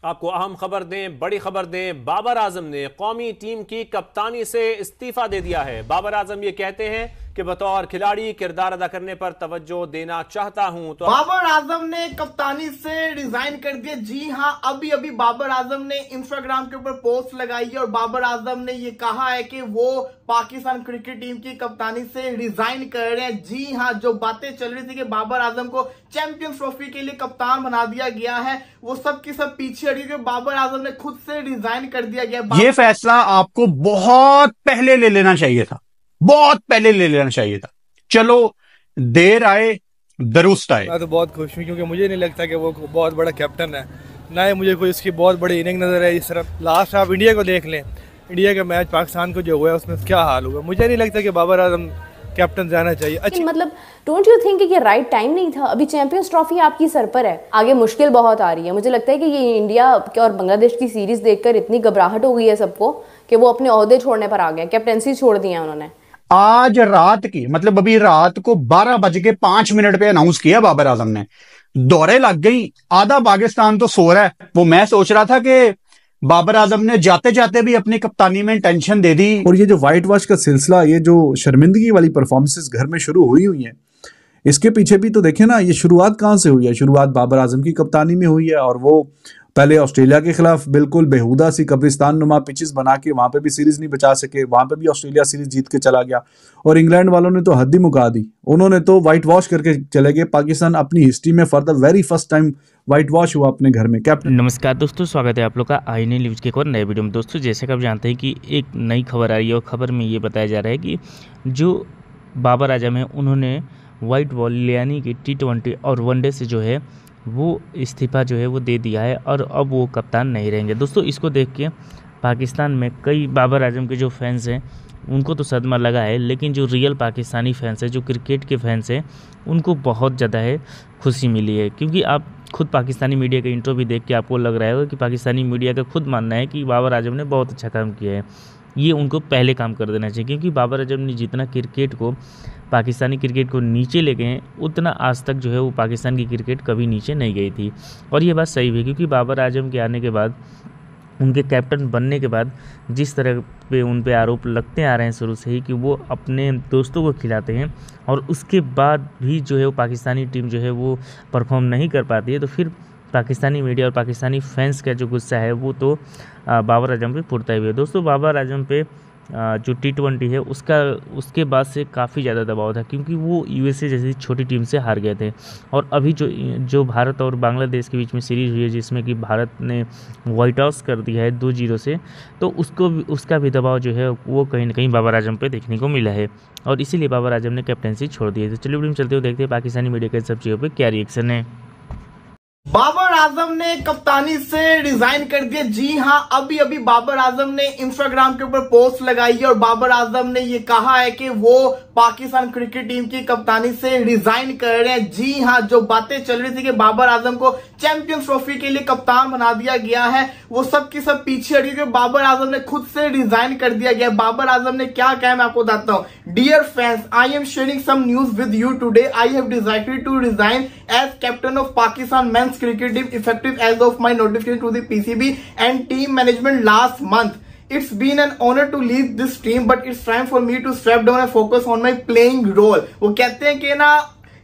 आपको अहम खबर दें, बड़ी खबर दें, बाबर आजम ने कौमी टीम की कप्तानी से इस्तीफा दे दिया है। बाबर आजम ये कहते हैं कि बतौर खिलाड़ी किरदार अदा करने पर तवज्जो देना चाहता हूं। तो बाबर आजम ने कप्तानी से रिजाइन कर दिया। जी हां, अभी अभी बाबर आजम ने इंस्टाग्राम के ऊपर पोस्ट लगाई है और बाबर आजम ने ये कहा है कि वो पाकिस्तान क्रिकेट टीम की कप्तानी से रिजाइन कर रहे हैं। जी हां, जो बातें चल रही थी कि बाबर आजम को चैंपियंस ट्रॉफी के लिए कप्तान बना दिया गया है, वो सब की सब पीछे हटी कि बाबर आजम ने खुद से रिजाइन कर दिया गया। ये फैसला आपको बहुत पहले ले लेना चाहिए था, बहुत पहले ले लेना चाहिए था। चलो, देर आए दुरुस्त आए। मैं तो बहुत खुश हूँ क्योंकि मुझे नहीं लगता कि वो बहुत बड़ा कैप्टन है, ना ही मुझे कोई इसकी बहुत बड़ी इनिंग नजर है। इस तरफ लास्ट आप इंडिया को देख लें, इंडिया का मैच पाकिस्तान को जो हुआ है उसमें क्या हाल हुआ। मुझे नहीं लगता कि बाबर आजम कैप्टन जाना चाहिए। अच्छा, मतलब डोंट यू थिंक कि ये राइट टाइम नहीं था? अभी चैंपियंस ट्रॉफी आपकी सर पर है, आगे मुश्किल बहुत आ रही है। मुझे लगता है कि ये इंडिया और बांग्लादेश की सीरीज देखकर इतनी घबराहट हो गई है सबको कि वो अपने ओहदे छोड़ने पर आ गए, कैप्टनसी छोड़ दी है उन्होंने। आज रात की, मतलब अभी रात को 12:05 पे अनाउंस किया बाबर आजम ने, दौरे लग गई, आधा पाकिस्तान तो सो रहा है। वो मैं सोच रहा था कि बाबर आजम ने जाते जाते भी अपनी कप्तानी में टेंशन दे दी। और ये जो व्हाइट वॉश का सिलसिला, ये जो शर्मिंदगी वाली परफॉर्मेंसेस घर में शुरू हुई हैं, इसके पीछे भी तो देखें ना, ये शुरुआत कहाँ से हुई है। शुरुआत बाबर आजम की कप्तानी में हुई है और वो पहले ऑस्ट्रेलिया के खिलाफ बिल्कुल बेहुदा सी कब्रिस्तान नुमा पिचेस बना के वहां पे भी सीरीज नहीं बचा सके, वहां पे भी ऑस्ट्रेलिया सीरीज जीत के चला गया। और इंग्लैंड वालों ने तो हद ही मुका दी, उन्होंने तो व्हाइट वॉश करके चले गए। पाकिस्तान अपनी हिस्ट्री में for the very first time white wash हुआ अपने घर में। कैप्टन नमस्कार दोस्तों, स्वागत है आप लोग का आई न्यूज़ के एक और नए वीडियो में। दोस्तों, जैसे कि आप जानते हैं कि एक नई खबर आई है और खबर में ये बताया जा रहा है कि जो बाबर आजम है उन्होंने व्हाइट बॉल यानी कि T20 और वनडे से जो है वो इस्तीफा जो है वो दे दिया है और अब वो कप्तान नहीं रहेंगे। दोस्तों, इसको देख के पाकिस्तान में कई बाबर आजम के जो फैंस हैं उनको तो सदमा लगा है, लेकिन जो रियल पाकिस्तानी फैंस हैं, जो क्रिकेट के फैंस हैं, उनको बहुत ज़्यादा है खुशी मिली है। क्योंकि आप खुद पाकिस्तानी मीडिया का इंटरव्यू देख के आपको लग रहा है कि पाकिस्तानी मीडिया का खुद मानना है कि बाबर आजम ने बहुत अच्छा काम किया है। ये उनको पहले काम कर देना चाहिए, क्योंकि बाबर आजम ने जितना क्रिकेट को, पाकिस्तानी क्रिकेट को नीचे ले गए, उतना आज तक जो है वो पाकिस्तान की क्रिकेट कभी नीचे नहीं गई थी। और ये बात सही भी है, क्योंकि बाबर आजम के आने के बाद, उनके कैप्टन बनने के बाद जिस तरह पे उन पे आरोप लगते आ रहे हैं शुरू से ही कि वो अपने दोस्तों को खिलाते हैं और उसके बाद भी जो है वो पाकिस्तानी टीम जो है वो परफॉर्म नहीं कर पाती है, तो फिर पाकिस्तानी मीडिया और पाकिस्तानी फैंस का जो गुस्सा है वो तो बाबर आजम पे फुटता ही है। दोस्तों, बाबर आजम पे जो T20 है उसके बाद से काफ़ी ज़्यादा दबाव था, क्योंकि वो USA जैसी छोटी टीम से हार गए थे। और अभी जो भारत और बांग्लादेश के बीच में सीरीज़ हुई है, जिसमें कि भारत ने व्हाइट हाउस कर दिया है 2-0 से, तो उसका भी दबाव जो है वो कहीं ना कहीं बाबर आजम पे देखने को मिला है और इसीलिए बाबर आजम ने कैप्टनसी छोड़ दी है। तो चलिए वीडियो में चलते हुए देखते हैं पाकिस्तानी मीडिया के सब चीज़ों पर क्या रिएक्शन है। बाबर आजम ने कप्तानी से रिजाइन कर दिया। जी हां, अभी अभी बाबर आजम ने इंस्टाग्राम के ऊपर पोस्ट लगाई है और बाबर आजम ने ये कहा है कि वो पाकिस्तान क्रिकेट टीम की कप्तानी से रिजाइन कर रहे हैं। जी हां, जो बातें चल रही थी कि बाबर आजम को चैंपियंस ट्रॉफी के लिए कप्तान बना दिया गया है, वो सब की सब पीछे हटी कि बाबर आजम ने खुद से रिजाइन कर दिया गया। बाबर आजम ने क्या कहा मैं आपको बताता हूं। Dear fans, I am sharing some news with you today. I have decided to resign as captain of Pakistan men's cricket team effective as of my notification to the PCB and team management last month. It's been an honor to lead this team, but it's time for me to step down and focus on my playing role. वो कहते हैं कि ना,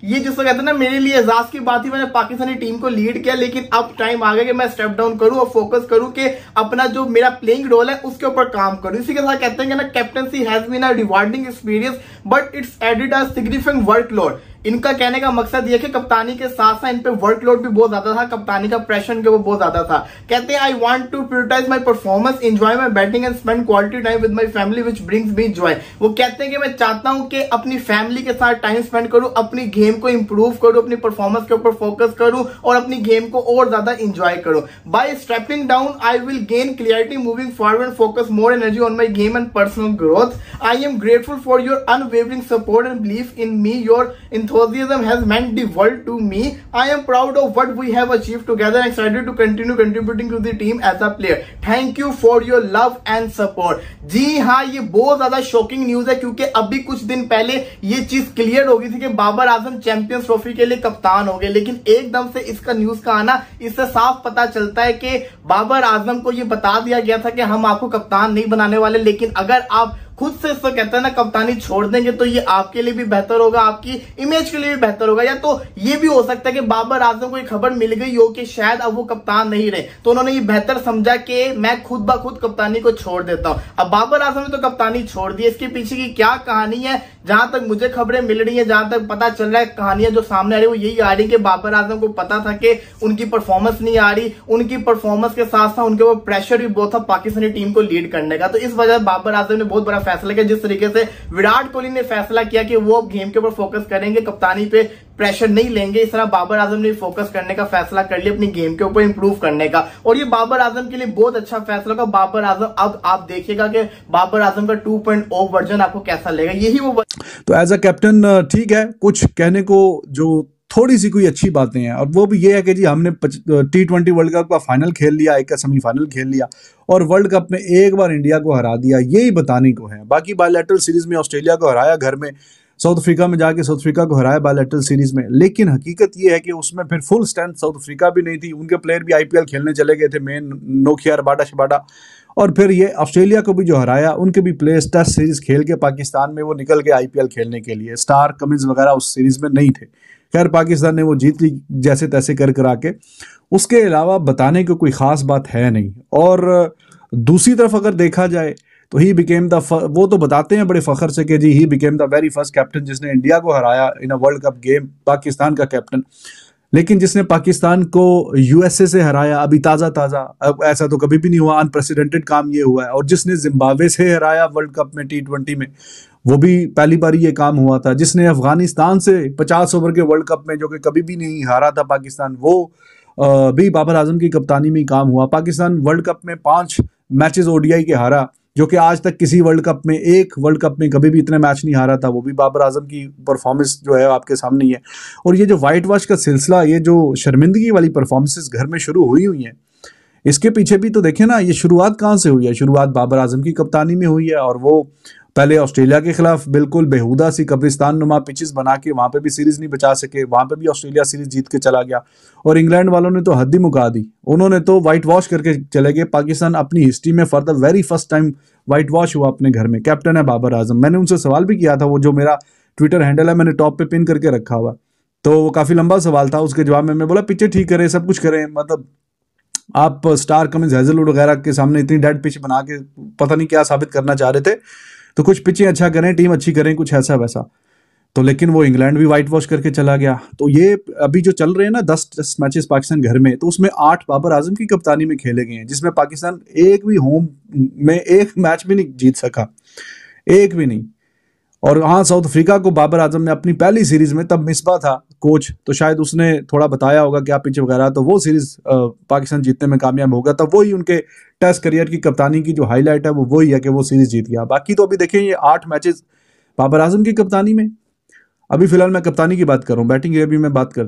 ये जिसको कहते हैं ना, मेरे लिए एजाज की बात ही, मैंने पाकिस्तानी टीम को लीड किया, लेकिन अब टाइम आ गया कि मैं स्टेप डाउन करूं और फोकस करूं कि अपना जो मेरा प्लेइंग रोल है उसके ऊपर काम करूं। इसी के साथ कहते हैं कि ना, captaincy has been a rewarding experience but it's added a significant workload. इनका कहने का मकसद ये कि कप्तानी के साथ साथ इन पे वर्कलोड भी बहुत ज्यादा था, कप्तानी का प्रेशर के वो बहुत ज्यादा था। कहते हैं I want to prioritize my performance, enjoy my batting and spend quality time with my family which brings me joy. वो कहते हैं कि मैं चाहता हूं कि अपनी फैमिली के साथ टाइम स्पेंड करूं, अपनी गेम को इंप्रूव करूं, अपनी परफॉर्मेंस के ऊपर फोकस करूं और अपनी गेम को और ज्यादा इंजॉय करूं। By stepping down I will gain clarity moving forward, focus more energy on my game and personal growth. I am grateful for your unwavering support and belief in me, your enthusiasm has meant the world to me. I am proud of what we have achieved together and excited to continue contributing to the team as a player. Thank you for your love and support. जी हाँ, ये बहुत ज्यादा shocking news है क्योंकि अभी कुछ दिन पहले ये चीज क्लियर हो गई थी कि बाबर आजम चैंपियंस ट्रॉफी के लिए कप्तान हो गए, लेकिन एकदम से इसका न्यूज का आना, इससे साफ पता चलता है कि बाबर आजम को ये बता दिया गया था कि हम आपको कप्तान नहीं बनाने वाले, लेकिन अगर आप खुद से इसको कहते हैं ना कप्तानी छोड़ देंगे तो ये आपके लिए भी बेहतर होगा, आपकी इमेज के लिए भी बेहतर होगा। या तो ये भी हो सकता है कि बाबर आजम को ये खबर मिल गई हो कि शायद अब वो कप्तान नहीं रहे, तो उन्होंने ये बेहतर समझा कि मैं खुद ब खुद कप्तानी को छोड़ देता हूं। अब बाबर आजम ने तो कप्तानी छोड़ दी, इसके पीछे की क्या कहानी है, जहां तक मुझे खबरें मिल रही है, जहां तक पता चल रहा है, कहानियां जो सामने आ रही है वो यही आ रही है कि बाबर आजम को पता था कि उनकी परफॉर्मेंस नहीं आ रही, उनकी परफॉर्मेंस के साथ साथ उनके ऊपर प्रेशर भी बहुत था पाकिस्तानी टीम को लीड करने का। तो इस वजह से बाबर आजम ने बहुत बड़ा फैसला किया, जिस तरीके से विराट कोहली ने फैसला किया कि वो गेम के ऊपर फोकस करेंगे, कप्तानी पे प्रेशर नहीं लेंगे, इस तरह बाबर आजम ने फोकस करने का फैसला कर लिया अपनी गेम के ऊपर इंप्रूव करने का, और ये बाबर आजम के लिए बहुत अच्छा फैसला होगा। बाबर आजम, अब आप देखिएगा कि बाबर आजम का 2.0 वर्जन आपको कैसा लगेगा, यही वो। तो एज अ कैप्टन ठीक है, कुछ कहने को जो थोड़ी सी कोई अच्छी बातें हैं, और वो भी ये है कि जी हमने T20 वर्ल्ड कप का फाइनल खेल लिया, एक का सेमीफाइनल खेल लिया और वर्ल्ड कप में एक बार इंडिया को हरा दिया, यही बताने को है। बाकी बायलैटरल सीरीज में ऑस्ट्रेलिया को हराया, घर में साउथ अफ्रीका में जाके साउथ अफ्रीका को हराया बायलैटरल सीरीज में, लेकिन हकीकत ये है कि उसमें फिर फुल स्ट्रेंथ साउथ अफ्रीका भी नहीं थी, उनके प्लेयर भी IPL खेलने चले गए थे, मेन नोकिया, रबाडा शबाडा, और फिर ये ऑस्ट्रेलिया को भी जो हराया, उनके भी प्लेयर्स टेस्ट सीरीज खेल के पाकिस्तान में वो निकल गए IPL खेलने के लिए, स्टार कमिंस वगैरह उस सीरीज में नहीं थे। खैर पाकिस्तान ने वो जीत ली जैसे तैसे कर करा के, उसके अलावा बताने को कोई खास बात है नहीं। और दूसरी तरफ अगर देखा जाए तो ही बिकेम द, वो तो बताते हैं बड़े फख्र से कि जी he became the very first captain जिसने इंडिया को हराया in a world cup game, Pakistan का कैप्टन, लेकिन जिसने पाकिस्तान को USA से हराया अभी ताज़ा, अब ऐसा तो कभी भी नहीं हुआ, अनप्रेसिडेंटेड काम ये हुआ है, और जिसने जिम्बाब्वे से हराया वर्ल्ड कप में T20 में, वो भी पहली बार ये काम हुआ था, जिसने अफगानिस्तान से 50 ओवर के वर्ल्ड कप में जो कि कभी भी नहीं हारा था पाकिस्तान, वो भी बाबर आजम की कप्तानी में ही काम हुआ। पाकिस्तान वर्ल्ड कप में 5 मैचेस ODI के हारा, जो कि आज तक किसी वर्ल्ड कप में, एक वर्ल्ड कप में कभी भी इतने मैच नहीं हारा था, वो भी बाबर आजम की परफॉर्मेंस जो है आपके सामने ही है। और ये जो वाइट वॉश का सिलसिला, ये जो शर्मिंदगी वाली परफॉर्मेंसेस घर में शुरू हुई हैं, इसके पीछे भी तो देखें ना, ये शुरुआत कहाँ से हुई है। शुरुआत बाबर आजम की कप्तानी में हुई है, और वो पहले ऑस्ट्रेलिया के खिलाफ बिल्कुल बेहुदा सी कब्रिस्तान नुमा पिचेस बना के वहां पे भी सीरीज नहीं बचा सके, वहां पे भी ऑस्ट्रेलिया सीरीज जीत के चला गया, और इंग्लैंड वालों ने तो हद ही मुका दी, उन्होंने तो वाइट वॉश करके चले गए। पाकिस्तान अपनी हिस्ट्री में for the very first time white wash हुआ अपने घर में। कैप्टन है बाबर आजम। मैंने उनसे सवाल भी किया था, वो जो मेरा ट्विटर हैंडल है मैंने टॉप पे पिन करके रखा हुआ, तो वो काफी लंबा सवाल था। उसके जवाब में मैं बोला पिचें ठीक करें, सब कुछ करें, मतलब आप स्टार कमिंस, हैजलवुड वगैरह के सामने इतनी डेड पिच बना के पता नहीं क्या साबित करना चाह रहे थे, तो कुछ पिचें अच्छा करें, टीम अच्छी करें, कुछ ऐसा वैसा। तो लेकिन वो इंग्लैंड भी वाइट वॉश करके चला गया। तो ये अभी जो चल रहे हैं ना 10 टेस्ट मैचेस पाकिस्तान घर में, तो उसमें 8 बाबर आजम की कप्तानी में खेले गए हैं, जिसमें पाकिस्तान एक भी होम में एक मैच भी नहीं जीत सका, एक भी नहीं। और हाँ, साउथ अफ्रीका को बाबर आजम ने अपनी पहली सीरीज में, तब मिसबा था कोच, तो शायद उसने थोड़ा बताया होगा क्या पिच वगैरह, तो वो सीरीज पाकिस्तान जीतने में कामयाब होगा। तब वही उनके टेस्ट करियर की कप्तानी की जो हाईलाइट है वो वही है कि वो सीरीज जीत गया। बाकी तो अभी देखें ये 8 मैचेस बाबर आजम की कप्तानी में। अभी फिलहाल मैं कप्तानी की बात कर रहा हूँ, बैटिंग की अभी मैं बात करता हूँ।